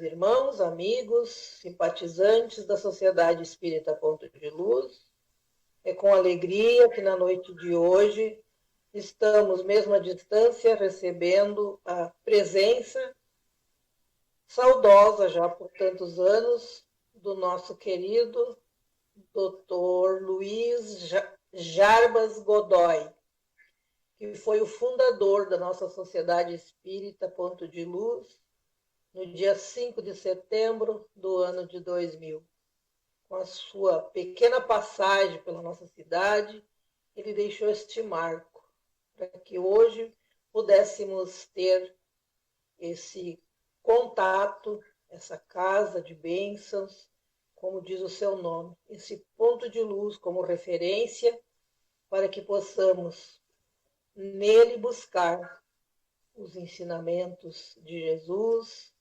irmãos, amigos, simpatizantes da Sociedade Espírita Ponto de Luz. É com alegria que na noite de hoje estamos, mesmo à distância, recebendo a presença saudosa já por tantos anos do nosso querido Dr. Luiz Jarbas Godoy, que foi o fundador da nossa Sociedade Espírita Ponto de Luz, no dia 5 de setembro do ano de 2000. Com a sua pequena passagem pela nossa cidade, ele deixou este marco, para que hoje pudéssemos ter esse contato, essa casa de bênçãos, como diz o seu nome, esse ponto de luz como referência, para que possamos nele buscar os ensinamentos de Jesus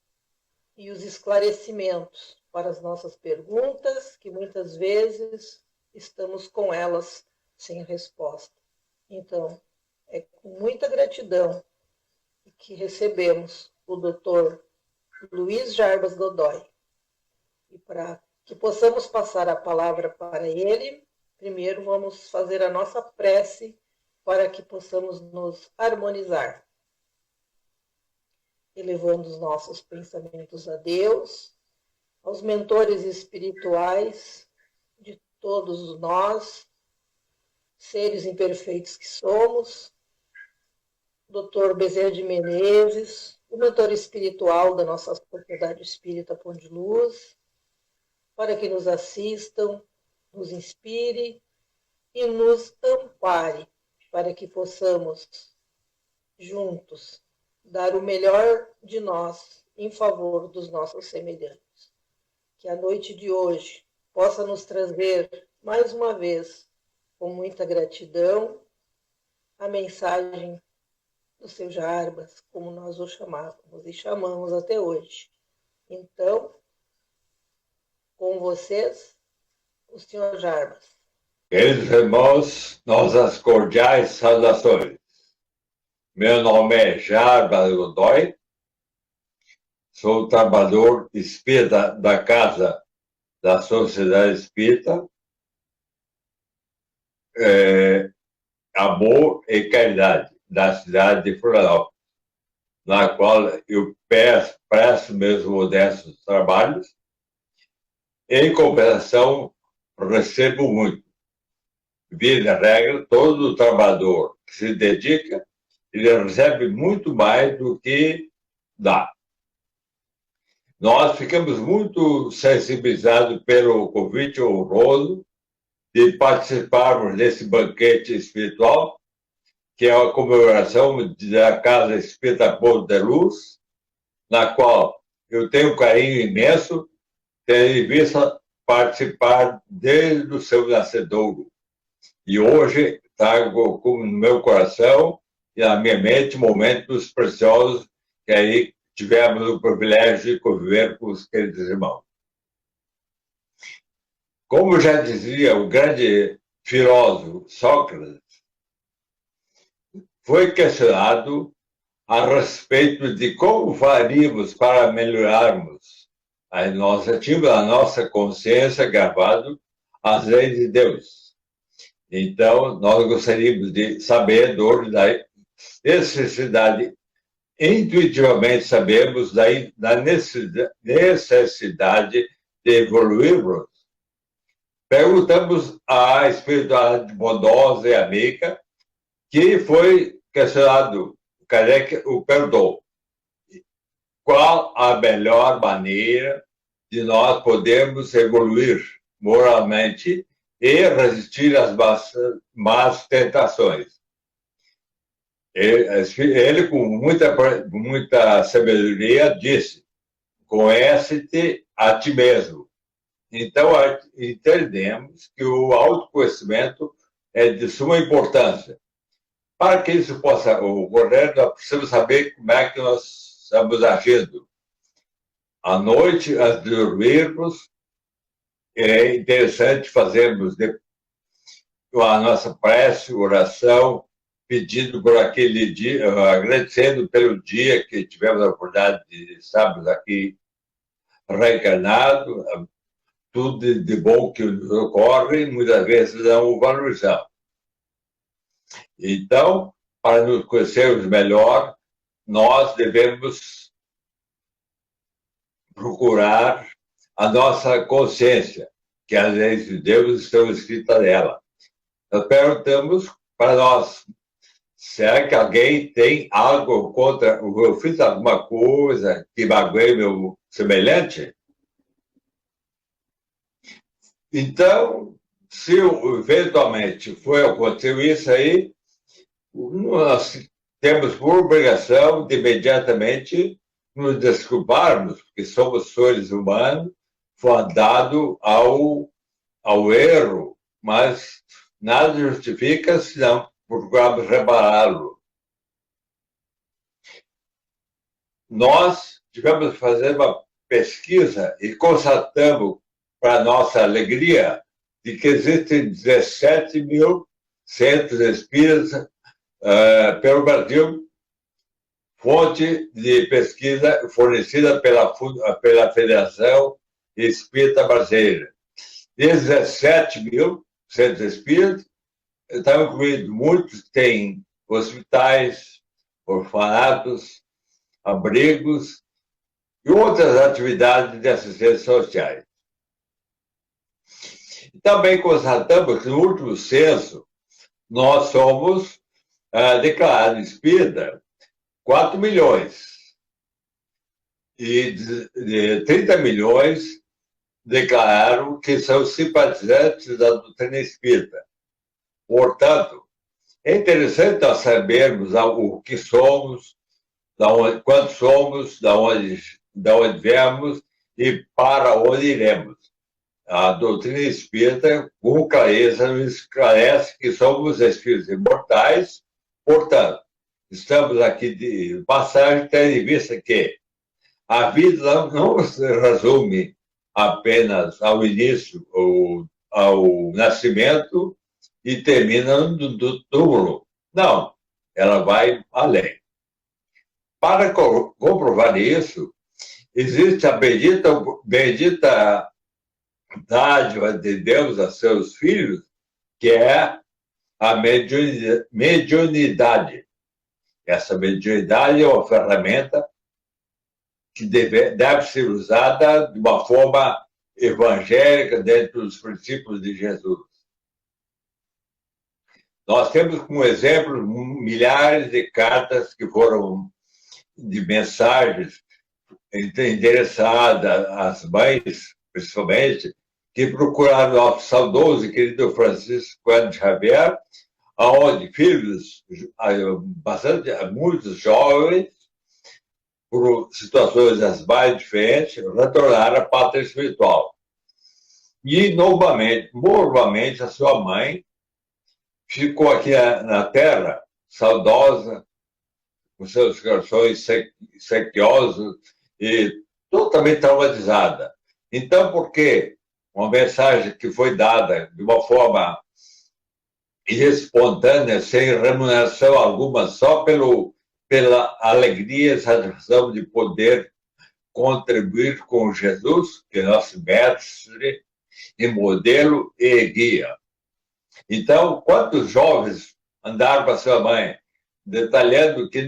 e os esclarecimentos para as nossas perguntas, que muitas vezes estamos com elas sem resposta. Então, é com muita gratidão que recebemos o Dr. Luiz Jarbas Godoy. E para que possamos passar a palavra para ele, primeiro vamos fazer a nossa prece para que possamos nos harmonizar, elevando os nossos pensamentos a Deus, aos mentores espirituais de todos nós, seres imperfeitos que somos, Dr. Bezerra de Menezes, o mentor espiritual da nossa Sociedade Espírita Pão de Luz, para que nos assistam, nos inspire e nos ampare, para que possamos, juntos, dar o melhor de nós em favor dos nossos semelhantes. Que a noite de hoje possa nos trazer, mais uma vez, com muita gratidão, a mensagem do seu Jarbas, como nós o chamávamos e chamamos até hoje. Então, com vocês, o senhor Jarbas. Queridos irmãos, nossas cordiais saudações. Meu nome é Jarbas Godoy, sou trabalhador espírita da Casa da Sociedade Espírita, Amor e Caridade, da cidade de Florianópolis, na qual eu presto meus modestos trabalhos. Em compensação, recebo muito. Via de regra, todo trabalhador que se dedica, ele recebe muito mais do que dá. Nós ficamos muito sensibilizados pelo convite honroso de participarmos desse banquete espiritual, que é a comemoração da Casa Espírita Ponto de Luz, na qual eu tenho um carinho imenso, tendo visto participar desde o seu nascedouro. E hoje trago no meu coração e na minha mente momentos preciosos que aí tivemos o privilégio de conviver com os queridos irmãos. Como já dizia o grande filósofo Sócrates, foi questionado a respeito de como faríamos para melhorarmos a nossa consciência gravado as leis de Deus. Então, nós gostaríamos de saber da necessidade, intuitivamente sabemos da necessidade de evoluirmos. Perguntamos à espiritualidade bondosa e amiga, que foi questionado, Kardec o perguntou, qual a melhor maneira de nós podermos evoluir moralmente e resistir às más tentações. Ele com muita sabedoria, disse, conhece-te a ti mesmo. Então, entendemos que o autoconhecimento é de suma importância. Para que isso possa ocorrer, nós precisamos saber como é que nós estamos agindo. À noite, antes de dormirmos, é interessante fazermos a nossa prece, oração, pedindo por aquele dia, agradecendo pelo dia que tivemos a oportunidade de estarmos aqui reencarnado, tudo de bom que nos ocorre, muitas vezes não o valorizamos. Então, para nos conhecermos melhor, nós devemos procurar a nossa consciência, que as leis de Deus estão escritas nela. Nós perguntamos para nós, será que alguém tem algo contra... Eu fiz alguma coisa que magoei meu semelhante? Então, se eventualmente aconteceu isso aí, nós temos por obrigação de imediatamente nos desculparmos, porque somos seres humanos, fadados ao erro, mas nada justifica se não procurarmos repará-lo. Nós tivemos que fazer uma pesquisa e constatamos, para nossa alegria, de que existem 17 mil centros espíritas pelo Brasil, fonte de pesquisa fornecida pela Federação Espírita Brasileira. 17 mil centros espíritas estão incluídos, muitos têm hospitais, orfanatos, abrigos e outras atividades de assistência sociais. Também constatamos que no último censo nós somos declarados espírita 4 milhões e de 30 milhões declararam que são simpatizantes da doutrina espírita. Portanto, é interessante nós sabermos o que somos, quantos somos, da onde viemos e para onde iremos. A doutrina espírita, com clareza, nos esclarece que somos espíritos imortais, portanto, estamos aqui de passagem, tendo em vista que a vida não se resume apenas ao início, ou ao nascimento, e termina no túmulo. Não, ela vai além. Para comprovar isso, existe a bendita dádiva de Deus a seus filhos, que é a mediunidade. Essa mediunidade é uma ferramenta que deve ser usada de uma forma evangélica dentro dos princípios de Jesus. Nós temos como exemplo milhares de cartas que foram de mensagens endereçadas às mães, principalmente, que procuraram nosso saudoso e querido Francisco Cândido Xavier, aonde filhos, muitos jovens, por situações as mais diferentes, retornaram à pátria espiritual. E, novamente, a sua mãe ficou aqui na Terra, saudosa, com seus corações sequiosos e totalmente traumatizada. Então, por que uma mensagem que foi dada de uma forma espontânea, sem remuneração alguma, só pela alegria e satisfação de poder contribuir com Jesus, que é nosso mestre e modelo e guia? Então, quantos jovens andaram para sua mãe, detalhando que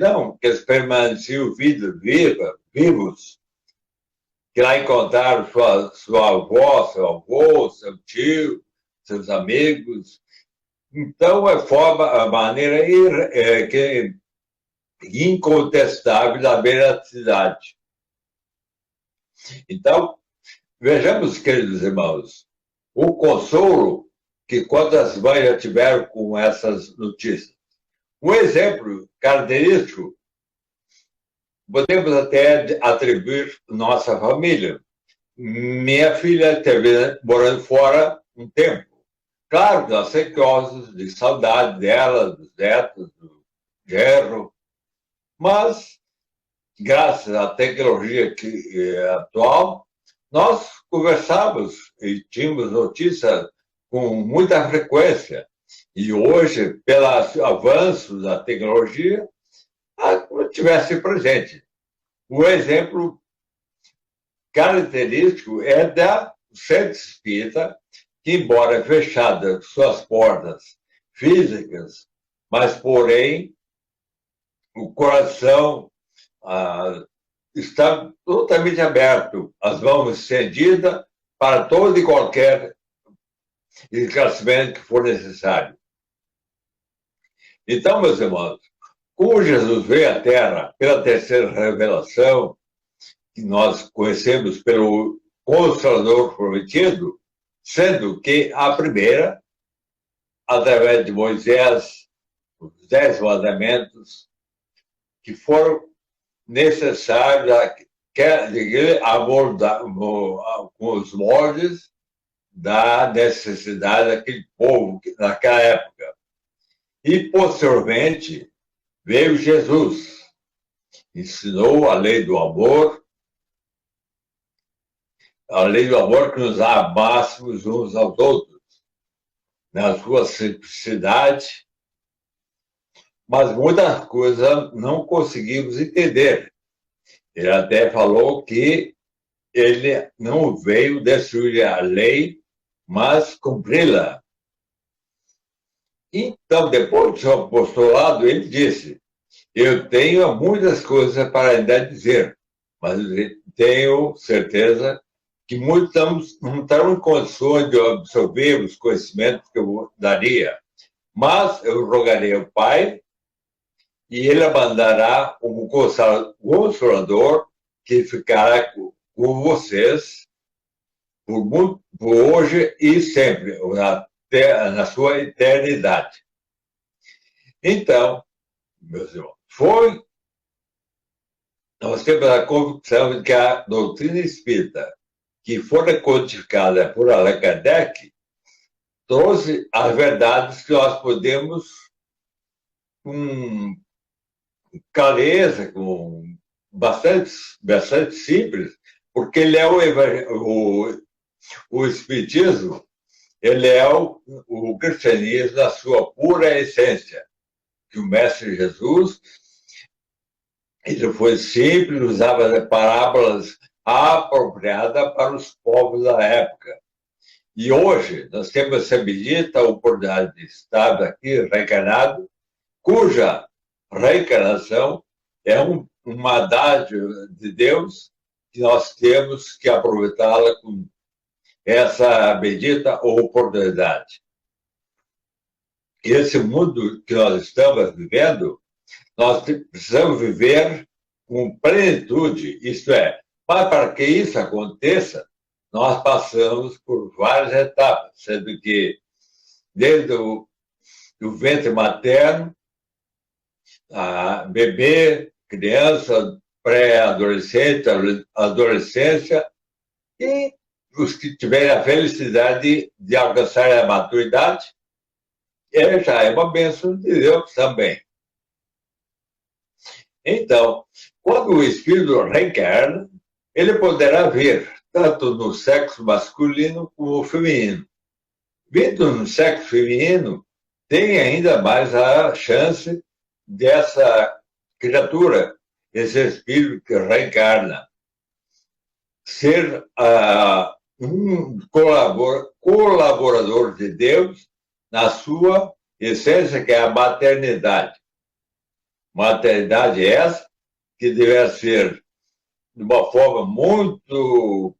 eles permaneciam vivos, que lá encontraram sua avó, seu avô, seu tio, seus amigos. Então, a maneira incontestável da veracidade. Então, vejamos, queridos irmãos, o consolo que quantas mães já tiveram com essas notícias. Um exemplo característico, podemos até atribuir nossa família. Minha filha esteve morando fora um tempo. Claro, nós sequiosos, de saudade dela, dos netos, do genro, mas, graças à tecnologia atual, nós conversávamos e tínhamos notícias com muita frequência. E hoje, pelos avanços da tecnologia, tivesse presente. Um exemplo característico é da centro espírita, que, embora fechadas suas portas físicas, mas, porém, o coração está totalmente aberto, as mãos estendidas para todo e qualquer esclarecimento que for necessário. Então, meus irmãos, como Jesus veio à Terra pela terceira revelação, que nós conhecemos pelo Consolador Prometido, sendo que a primeira, através de Moisés, os 10 mandamentos, que foram necessários abordar com os moldes da necessidade daquele povo naquela época. E, posteriormente, veio Jesus, ensinou a lei do amor que nos amássemos uns aos outros, na sua simplicidade, mas muitas coisas não conseguimos entender. Ele até falou que ele não veio destruir a lei, mas cumpri-la. Então, depois do seu apostolado, ele disse: eu tenho muitas coisas para ainda dizer, mas tenho certeza que muitos não estão em condições de absorver os conhecimentos que eu daria. Mas eu rogarei ao Pai, e ele mandará um Consolador que ficará com vocês por hoje e sempre, na sua eternidade. Então, meus irmãos, nós temos a convicção de que a doutrina espírita, que foi codificada por Allan Kardec, trouxe as verdades que nós podemos, com clareza, com bastante simples, porque ele é o Espiritismo, ele é o cristianismo na sua pura essência, que o Mestre Jesus, ele foi simples, usava parábolas apropriadas para os povos da época. E hoje nós temos essa bendita oportunidade de estar aqui reencarnado, cuja reencarnação é uma dádiva de Deus que nós temos que aproveitá-la com essa bendita oportunidade. Esse mundo que nós estamos vivendo, nós precisamos viver com plenitude, isto é, mas para que isso aconteça, nós passamos por várias etapas, sendo que desde o ventre materno, a bebê, criança, pré-adolescente, adolescência, e os que tiverem a felicidade de alcançar a maturidade, já é uma bênção de Deus também. Então, quando o espírito reencarna, ele poderá vir tanto no sexo masculino como feminino. Vindo no sexo feminino, tem ainda mais a chance dessa criatura, esse espírito que reencarna, ser um colaborador de Deus na sua essência, que é a maternidade. Maternidade essa que deve ser de uma forma muito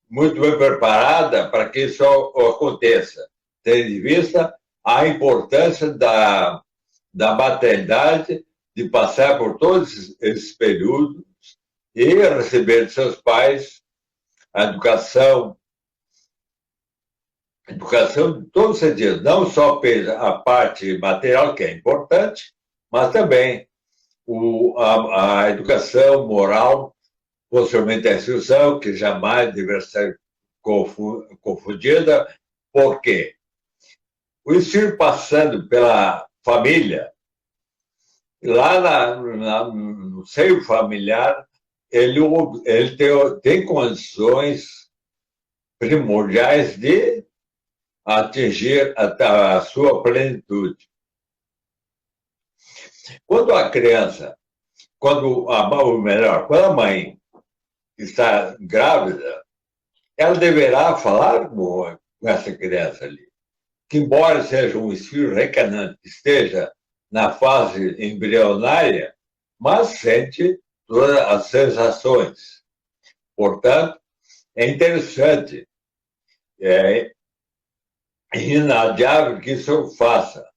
bem preparada para que isso aconteça, tendo em vista a importância da maternidade, de passar por todos esses períodos e receber de seus pais a educação de todos os sentidos, não só a parte material, que é importante, mas também a educação moral, posteriormente a instrução, que jamais deverá ser confundida. Por quê? O ensino passando pela família, lá no seio familiar, ele tem condições primordiais de atingir a sua plenitude. Quando a criança, quando a mãe está grávida, ela deverá falar com essa criança ali, que embora seja um espírito reencarnante, esteja na fase embrionária, mas sente todas as sensações. Portanto, é interessante, é inadiável que isso faça,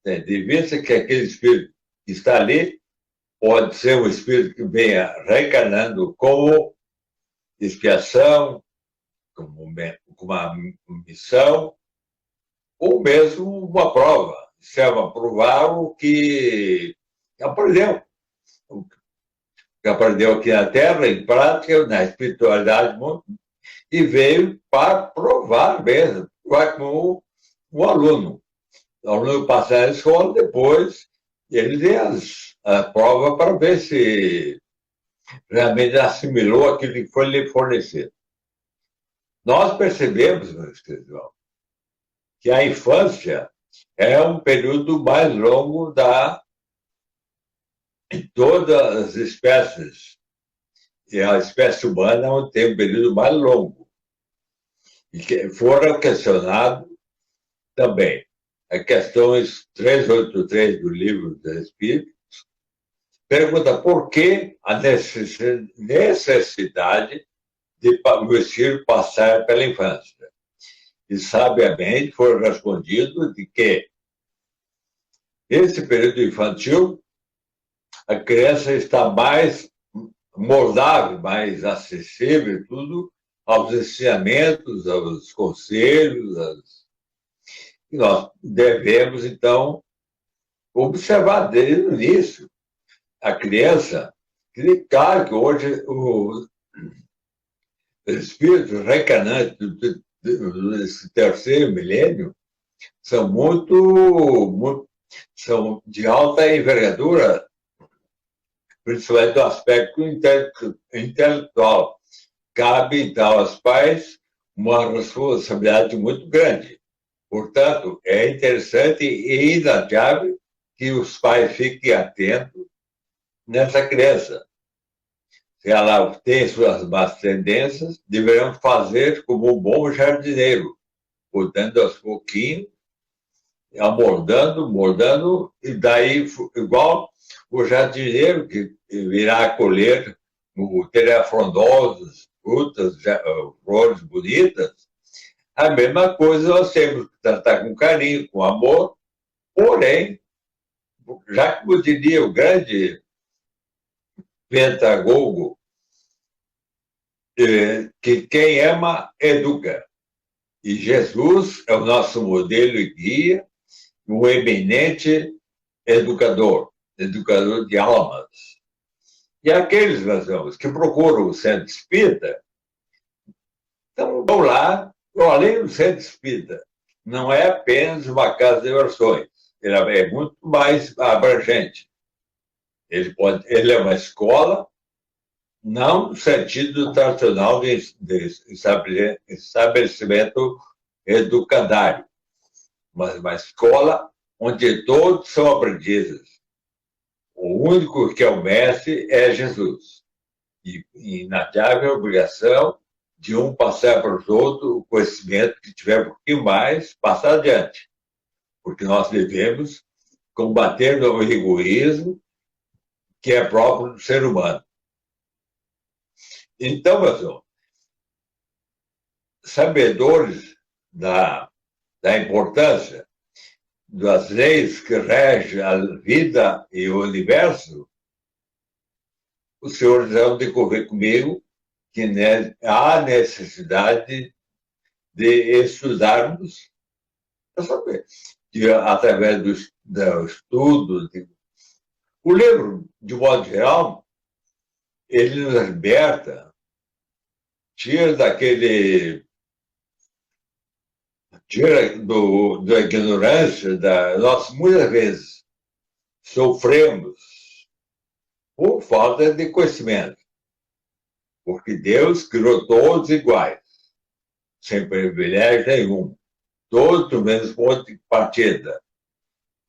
de vista que aquele espírito que está ali pode ser um espírito que venha reencarnando como expiação, como uma missão, ou mesmo uma prova. Serve a provar o que aprendeu. O que aprendeu aqui na Terra, em prática, na espiritualidade, e veio para provar mesmo, provar como um aluno. O aluno passa na escola, depois ele vê a prova para ver se realmente assimilou aquilo que foi lhe fornecido. Nós percebemos, meus queridos, que a infância é um período mais longo de todas as espécies. E a espécie humana tem um período mais longo. E que foram questionados também. A questão 383 do Livro dos Espíritos pergunta por que a necessidade de o espírito passar pela infância. E, sabiamente, foi respondido de que, nesse período infantil, a criança está mais moldável, mais acessível, tudo, aos ensinamentos, aos conselhos. E nós devemos, então, observar desde o início a criança, claro que hoje os espíritos reencarnantes desse terceiro milênio são são de alta envergadura, principalmente do aspecto intelectual. Cabe, então, aos pais uma responsabilidade muito grande. Portanto, é interessante e inadiável que os pais fiquem atentos nessa criança. Se ela tem suas más tendências, deverão fazer como um bom jardineiro, cuidando aos pouquinhos, moldando, e daí, igual o jardineiro que virá colher, terá frondosos, frutas, flores bonitas, a mesma coisa nós temos que tratar com carinho, com amor, porém, já como diria o grande pedagogo, que quem ama, educa. E Jesus é o nosso modelo e guia, um eminente educador de almas. E aqueles, meus irmãos, que procuram o centro espírita, então vão lá, além do centro espírita, não é apenas uma casa de diversões, ele é muito mais abrangente. Ele é uma escola, não no sentido tradicional de estabelecimento educadário, mas uma escola onde todos são aprendizes. O único que é o mestre é Jesus. E inadiável obrigação de um passar para os outros o conhecimento que tiver um pouquinho mais, passar adiante. Porque nós devemos combater o egoísmo que é próprio do ser humano. Então, meus irmãos, sabedores da importância das leis que regem a vida e o universo, os senhores vão decorrer comigo que há necessidade de estudarmos, para saber, que através do estudo, o livro, de modo geral, ele nos liberta, tira da ignorância, nós muitas vezes sofremos por falta de conhecimento, porque Deus criou todos iguais, sem privilégio nenhum, todos no mesmo ponto de partida,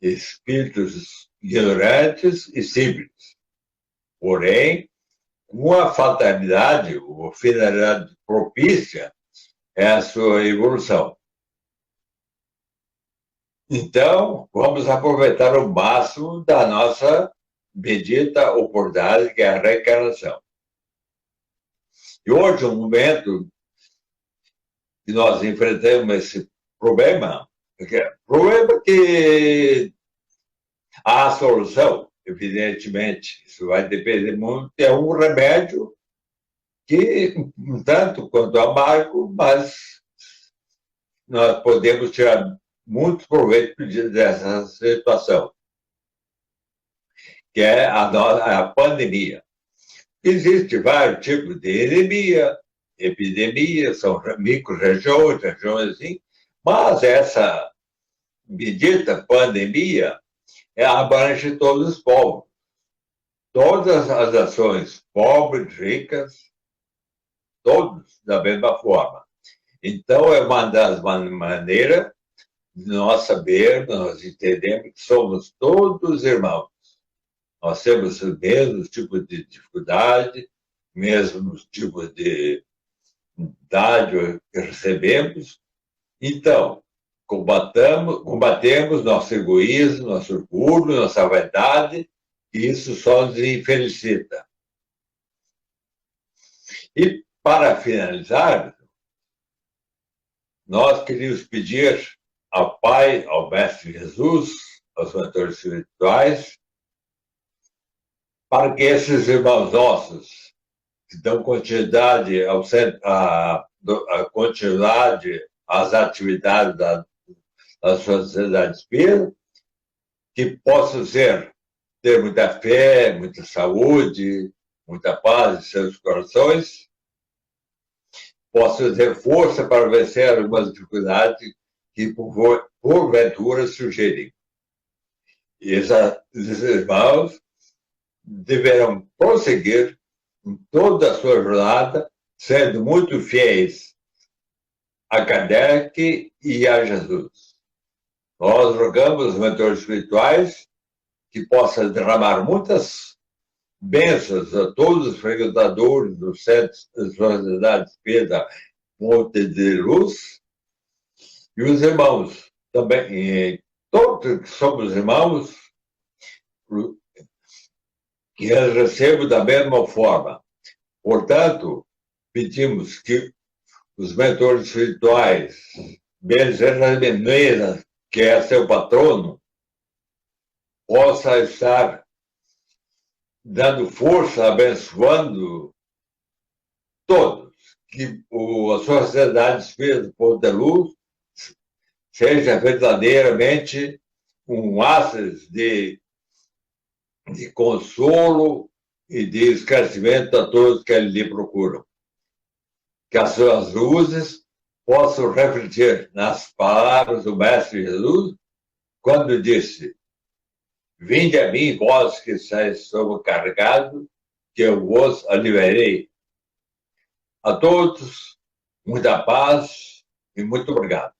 espíritos ignorantes e simples. Porém, uma fatalidade, ou finalidade propícia, é a sua evolução. Então, vamos aproveitar o máximo da nossa bendita oportunidade, que é a reencarnação. E hoje, no momento que nós enfrentamos esse problema que há solução, evidentemente. Isso vai depender muito. É um remédio que, um tanto quanto amargo, mas nós podemos tirar muito proveito dessa situação, que é a pandemia. Existem vários tipos de epidemia, são micro-regiões, regiões assim, mas essa bendita pandemia abrange todos os povos. Todas as ações, pobres, ricas, todos da mesma forma. Então, é uma das maneiras de nós sabermos, nós entendemos que somos todos irmãos. Nós temos os mesmos tipos de dificuldade, mesmos tipos de dádiva que recebemos. Então, combatemos nosso egoísmo, nosso orgulho, nossa vaidade, e isso só nos infelicita. E, para finalizar, nós queríamos pedir ao Pai, ao Mestre Jesus, aos mentores espirituais, para que esses irmãos nossos, que dão continuidade, continuidade às atividades da sociedade espírita, que possam ter muita fé, muita saúde, muita paz em seus corações, possam ter força para vencer algumas dificuldades que, porventura, surgirem. E esses irmãos deverão prosseguir em toda a sua jornada, sendo muito fiéis a Kardec e a Jesus. Nós rogamos os mentores espirituais que possam derramar muitas bênçãos a todos os frequentadores do Centro da Sociedade Espírita Monte de Luz e os irmãos também, todos que somos irmãos, que eles recebam da mesma forma. Portanto, pedimos que os mentores espirituais, Bezerra Menezes, que é seu patrono, possa estar dando força, abençoando todos, que a Sociedade Espírita Ponte de Luz seja verdadeiramente um oásis de consolo e de esclarecimento a todos que lhe procuram. Que as suas luzes possam refletir nas palavras do Mestre Jesus, quando disse: vinde a mim, vós que estáis sobrecarregados, que eu vos aliviarei. A todos, muita paz e muito obrigado.